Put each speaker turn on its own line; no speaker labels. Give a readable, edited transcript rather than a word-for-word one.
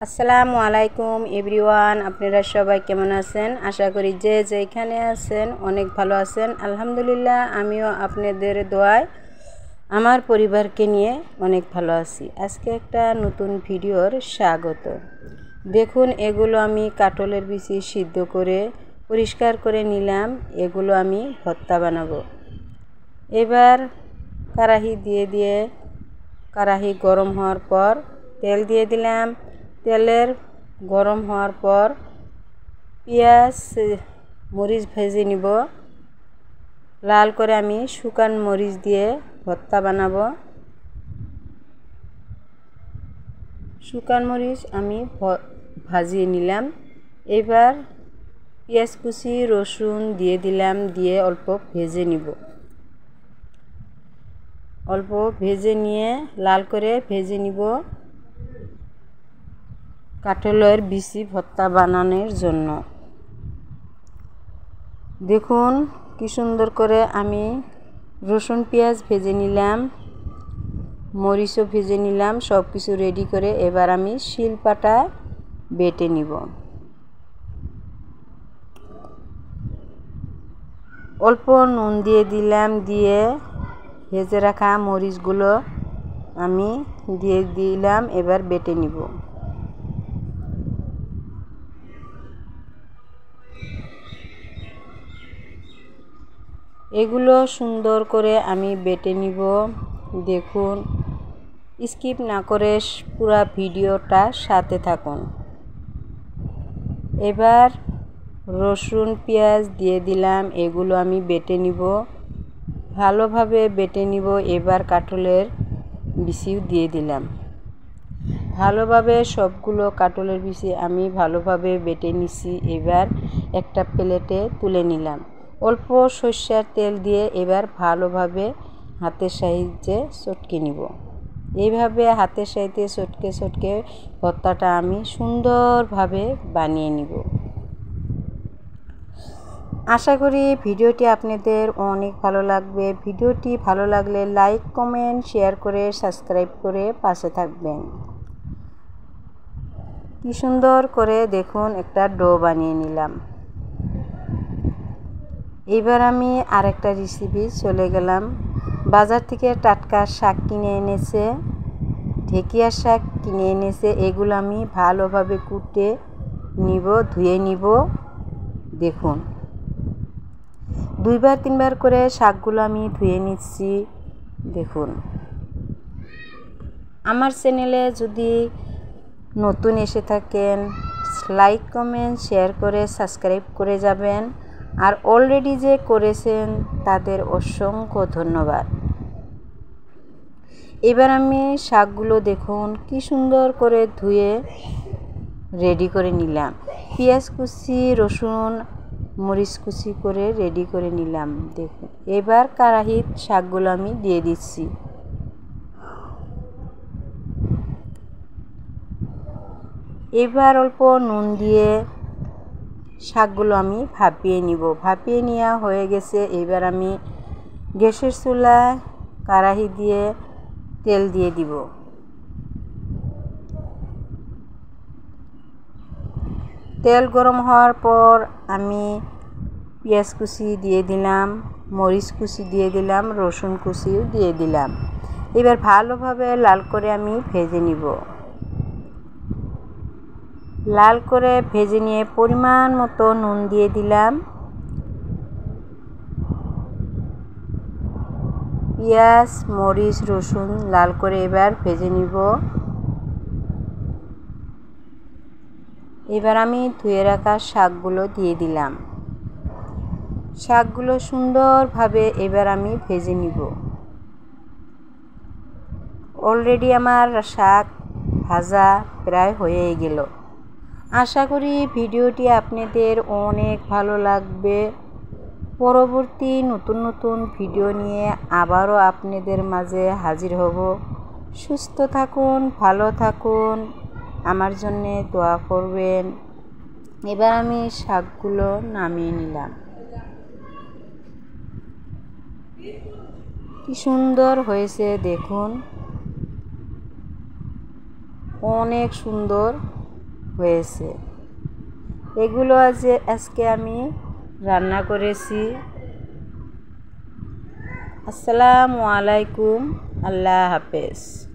আসসালামু আলাইকুম এভরিওয়ান, আপনারা সবাই কেমন আছেন? আশা করি যে যেখানে আছেন অনেক ভালো আছেন। আলহামদুলিল্লাহ, আমিও আপনাদের দোয়ায় আমার পরিবারকে নিয়ে অনেক ভালো আছি। আজকে একটা নতুন ভিডিওর স্বাগত। দেখুন, এগুলো আমি কাটলের বিচি সিদ্ধ করে পরিষ্কার করে নিলাম। এগুলো আমি ভর্তা বানাবো। এবার কড়াহি গরম হওয়ার পর তেল দিয়ে দিলাম। তেলের গরম হওয়ার পর পেঁয়াজ মরিচ ভেজে নিব। লাল করে আমি শুকান মরিচ দিয়ে ভর্তা বানাবো। শুকান মরিচ আমি ভাজিয়ে নিলাম। এবার পেঁয়াজ কুচি রসুন দিয়ে দিলাম, দিয়ে অল্প ভেজে নিব। অল্প ভেজে নিয়ে লাল করে ভেজে নিব কাঁঠালের বিচি ভর্তা বানানোর জন্য। দেখুন কি সুন্দর করে আমি রসুন পেঁয়াজ ভেজে নিলাম, মরিচও ভেজে নিলাম, সব কিছু রেডি করে এবার আমি শিলপাটায় বেটে নিব। অল্প নুন দিয়ে দিলাম, দিয়ে ভেজে রাখা মরিচগুলো আমি দিয়ে দিলাম। এবার বেটে নিব। এগুলো সুন্দর করে আমি বেটে নিব। দেখুন, স্কিপ না করে পুরো ভিডিওটা সাথে থাকুন। এবার রসুন পেঁয়াজ দিয়ে দিলাম, এগুলো আমি বেটে নিব, ভালোভাবে বেটে নিব। এবার কাঁঠালের বিচিও দিয়ে দিলাম। ভালোভাবে সবগুলো কাঁঠালের বিচি আমি ভালোভাবে বেটে নিছি। এবার একটা প্লেটে তুলে নিলাম। অল্প সরষের তেল দিয়ে এবার ভালোভাবে হাতের সাহায্যে চটকে নিব। এইভাবে হাতের সাহায্যে চটকে ভর্তাটা আমি সুন্দরভাবে বানিয়ে নিব। আশা করি ভিডিওটি আপনাদের অনেক ভালো লাগবে। ভিডিওটি ভালো লাগলে লাইক, কমেন্ট, শেয়ার করে সাবস্ক্রাইব করে পাশে থাকবেন। কি সুন্দর করে দেখুন একটা ডো বানিয়ে নিলাম। এবার আমি আরেকটা রেসিপি চলে গেলাম। বাজার থেকে টাটকা শাক কিনে এনেছে, ঢেকিয়া শাক কিনে এনেছে। এগুলো আমি ভালোভাবে কুটে নিব, ধুয়ে নিব। দেখুন, 2-3 বার করে শাকগুলো আমি ধুয়ে নিচ্ছি। দেখুন, আমার চ্যানেলে যদি নতুন এসে থাকেন, লাইক, কমেন্ট, শেয়ার করে সাবস্ক্রাইব করে যাবেন। আর অলরেডি যে করেছেন তাদের অসংখ্য ধন্যবাদ। এবার আমি শাকগুলো দেখুন কি সুন্দর করে ধুয়ে রেডি করে নিলাম। পেঁয়াজ কুচি, রসুন, মরিচ কুচি করে রেডি করে নিলাম। দেখুন, এবার কড়াইত শাকগুলো আমি দিয়ে দিচ্ছি। এবার অল্প নুন দিয়ে শাকগুলো আমি ভাপিয়ে নিব। ভাপিয়ে নেওয়া হয়ে গেছে। এবার আমি গ্যাসের চুলায় কড়াই দিয়ে তেল দিয়ে দিব। তেল গরম হওয়ার পর আমি পেঁয়াজ কুচি দিয়ে দিলাম, মরিচ কুচি দিয়ে দিলাম, রসুন কুচিও দিয়ে দিলাম। এবার ভালোভাবে লাল করে আমি ভেজে নিব। লাল করে ভেজে নিয়ে পরিমাণ মতো নুন দিয়ে দিলাম। পেঁয়াজ, মরিচ, রসুন লাল করে এবার ভেজে নিব। এবার আমি ধুয়ে রাখা শাকগুলো দিয়ে দিলাম। শাকগুলো সুন্দরভাবে এবার আমি ভেজে নিব। অলরেডি আমার শাক ভাজা প্রায় হয়ে গেল। আশা করি ভিডিওটি আপনাদের অনেক ভালো লাগবে। পরবর্তী নতুন ভিডিও নিয়ে আবারও আপনাদের মাঝে হাজির হব। সুস্থ থাকুন, ভালো থাকুন, আমার জন্যে দোয়া করবেন। এবার আমি শাকগুলো নামিয়ে নিলাম। কি সুন্দর হয়েছে দেখুন, অনেক সুন্দর হয়েছে। এগুলো আজকে আমি রান্না করেছি। আসসালামু আলাইকুম, আল্লাহ হাফেজ।